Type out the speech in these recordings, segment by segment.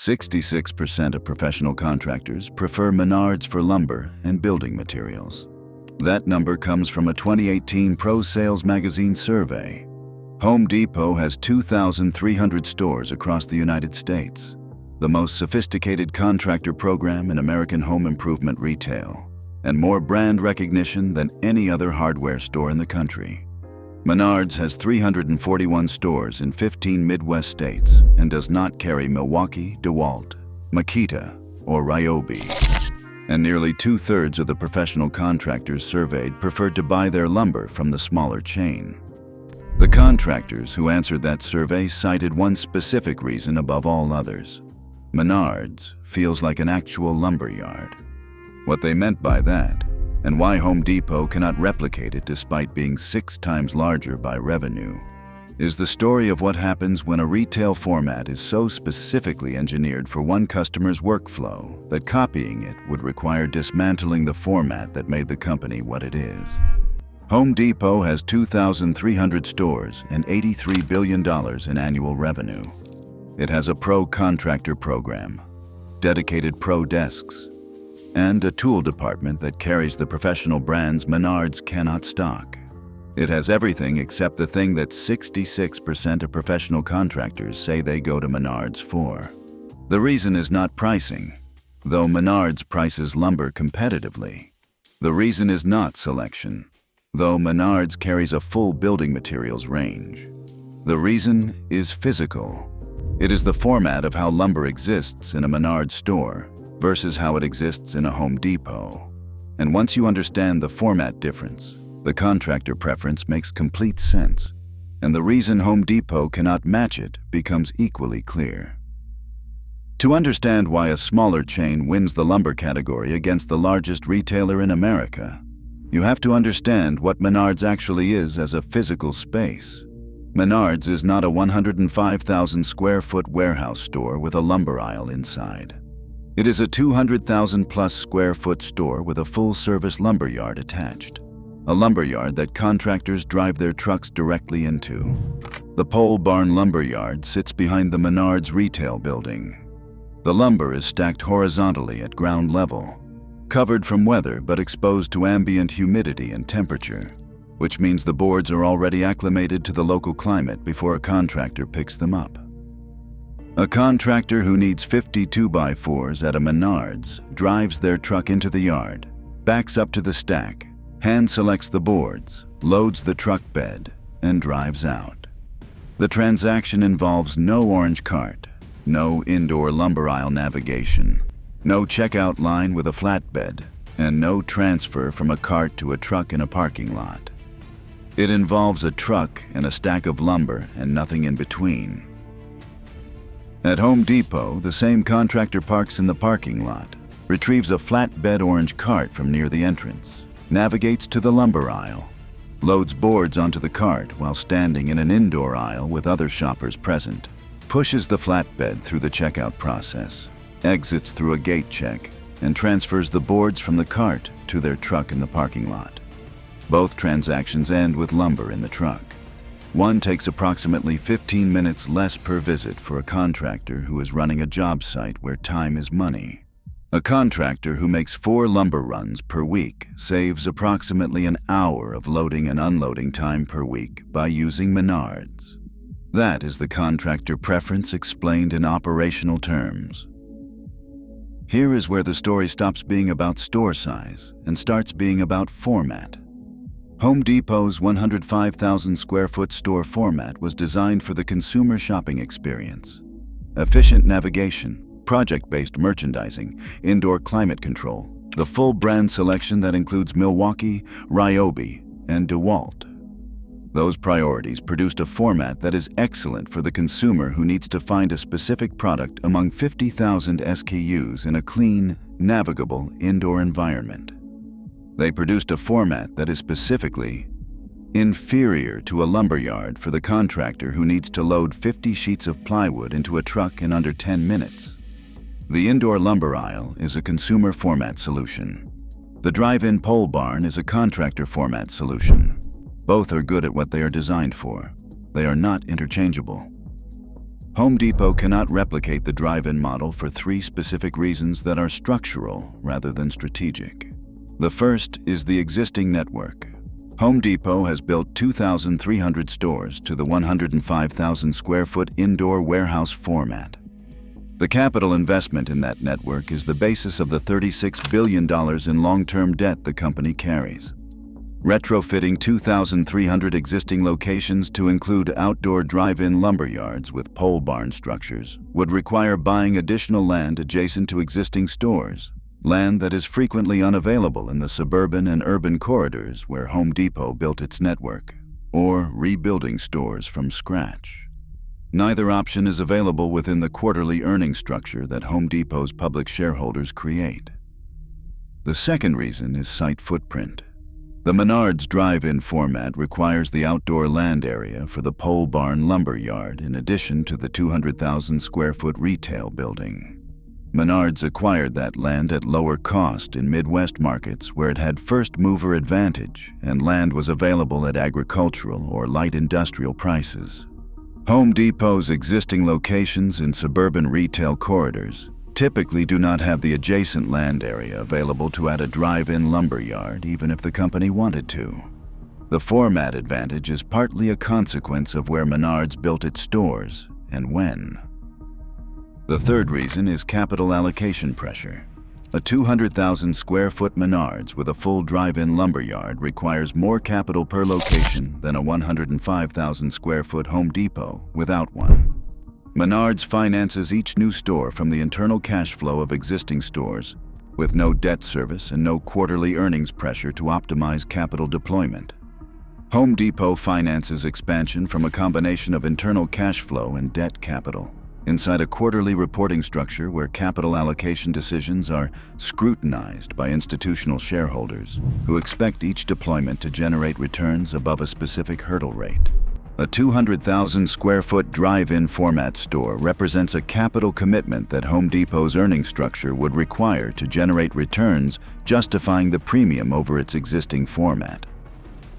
66% of professional contractors prefer Menards for lumber and building materials. That number comes from a 2018 ProSales Magazine survey. Home Depot has 2,300 stores across the United States, the most sophisticated contractor program in American home improvement retail, and more brand recognition than any other hardware store in the country. Menards has 341 stores in 15 Midwest states and does not carry Milwaukee, DeWalt, Makita, or Ryobi. And nearly 2/3 of the professional contractors surveyed preferred to buy their lumber from the smaller chain. The contractors who answered that survey cited one specific reason above all others. Menards feels like an actual lumber yard. What they meant by that, and why Home Depot cannot replicate it despite being 6 times larger by revenue, is the story of what happens when a retail format is so specifically engineered for one customer's workflow that copying it would require dismantling the format that made the company what it is. Home Depot has 2,300 stores and $83 billion in annual revenue. It has a pro contractor program, dedicated pro desks, and a tool department that carries the professional brands Menards cannot stock. It has everything except the thing that 66% of professional contractors say they go to Menards for. The reason is not pricing, though Menards prices lumber competitively. The reason is not selection, though Menards carries a full building materials range. The reason is physical. It is the format of how lumber exists in a Menards store versus how it exists in a Home Depot. And once you understand the format difference, the contractor preference makes complete sense, and the reason Home Depot cannot match it becomes equally clear. To understand why a smaller chain wins the lumber category against the largest retailer in America, you have to understand what Menards actually is as a physical space. Menards is not a 105,000 square foot warehouse store with a lumber aisle inside. It is a 200,000 plus square foot store with a full-service lumber yard attached. A lumber yard that contractors drive their trucks directly into. The pole barn lumber yard sits behind the Menards retail building. The lumber is stacked horizontally at ground level, covered from weather but exposed to ambient humidity and temperature, which means the boards are already acclimated to the local climate before a contractor picks them up. A contractor who needs 50 2x4s at a Menards drives their truck into the yard, backs up to the stack, hand selects the boards, loads the truck bed, and drives out. The transaction involves no orange cart, no indoor lumber aisle navigation, no checkout line with a flatbed, and no transfer from a cart to a truck in a parking lot. It involves a truck and a stack of lumber and nothing in between. At Home Depot, the same contractor parks in the parking lot, retrieves a flatbed orange cart from near the entrance, navigates to the lumber aisle, loads boards onto the cart while standing in an indoor aisle with other shoppers present, pushes the flatbed through the checkout process, exits through a gate check, and transfers the boards from the cart to their truck in the parking lot. Both transactions end with lumber in the truck. One takes approximately 15 minutes less per visit for a contractor who is running a job site where time is money. A contractor who makes 4 lumber runs per week saves approximately an hour of loading and unloading time per week by using Menards. That is the contractor preference explained in operational terms. Here is where the story stops being about store size and starts being about format. Home Depot's 105,000 square foot store format was designed for the consumer shopping experience. Efficient navigation, project-based merchandising, indoor climate control, the full brand selection that includes Milwaukee, Ryobi, and DeWalt. Those priorities produced a format that is excellent for the consumer who needs to find a specific product among 50,000 SKUs in a clean, navigable indoor environment. They produced a format that is specifically inferior to a lumberyard for the contractor who needs to load 50 sheets of plywood into a truck in under 10 minutes. The indoor lumber aisle is a consumer format solution. The drive-in pole barn is a contractor format solution. Both are good at what they are designed for. They are not interchangeable. Home Depot cannot replicate the drive-in model for three specific reasons that are structural rather than strategic. The first is the existing network. Home Depot has built 2,300 stores to the 105,000 square foot indoor warehouse format. The capital investment in that network is the basis of the $36 billion in long-term debt the company carries. Retrofitting 2,300 existing locations to include outdoor drive-in lumber yards with pole barn structures would require buying additional land adjacent to existing stores, land that is frequently unavailable in the suburban and urban corridors where Home Depot built its network, or rebuilding stores from scratch. Neither option is available within the quarterly earnings structure that Home Depot's public shareholders create. The second reason is site footprint. The Menards drive-in format requires the outdoor land area for the pole barn lumber yard in addition to the 200,000 square foot retail building. Menards acquired that land at lower cost in Midwest markets where it had first mover advantage and land was available at agricultural or light industrial prices. Home Depot's existing locations in suburban retail corridors typically do not have the adjacent land area available to add a drive-in lumber yard even if the company wanted to. The format advantage is partly a consequence of where Menards built its stores and when. The third reason is capital allocation pressure. A 200,000 square foot Menards with a full drive-in lumber yard requires more capital per location than a 105,000 square foot Home Depot without one. Menards finances each new store from the internal cash flow of existing stores, with no debt service and no quarterly earnings pressure to optimize capital deployment. Home Depot finances expansion from a combination of internal cash flow and debt capital, inside a quarterly reporting structure where capital allocation decisions are scrutinized by institutional shareholders who expect each deployment to generate returns above a specific hurdle rate. A 200,000 square foot drive-in format store represents a capital commitment that Home Depot's earnings structure would require to generate returns justifying the premium over its existing format.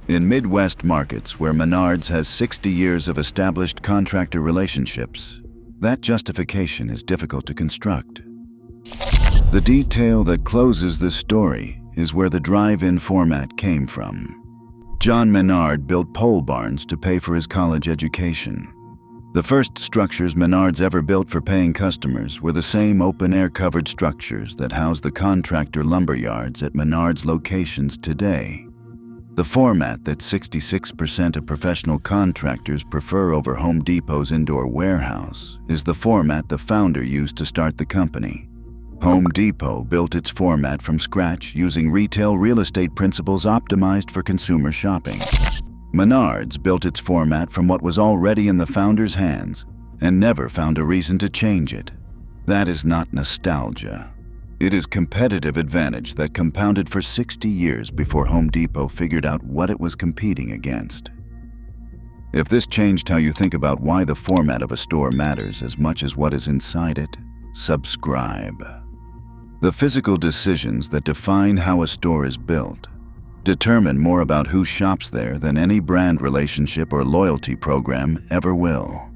In Midwest markets where Menards has 60 years of established contractor relationships, that justification is difficult to construct. The detail that closes this story is where the drive-in format came from. John Menard built pole barns to pay for his college education. The first structures Menards ever built for paying customers were the same open-air covered structures that house the Contractor lumber yards at Menards locations today. The format that 66% of professional contractors prefer over Home Depot's indoor warehouse is the format the founder used to start the company. Home Depot built its format from scratch using retail real estate principles optimized for consumer shopping. Menards built its format from what was already in the founder's hands and never found a reason to change it. That is not nostalgia. It is competitive advantage that compounded for 60 years before Home Depot figured out what it was competing against. If this changed how you think about why the format of a store matters as much as what is inside it, subscribe. The physical decisions that define how a store is built determine more about who shops there than any brand relationship or loyalty program ever will.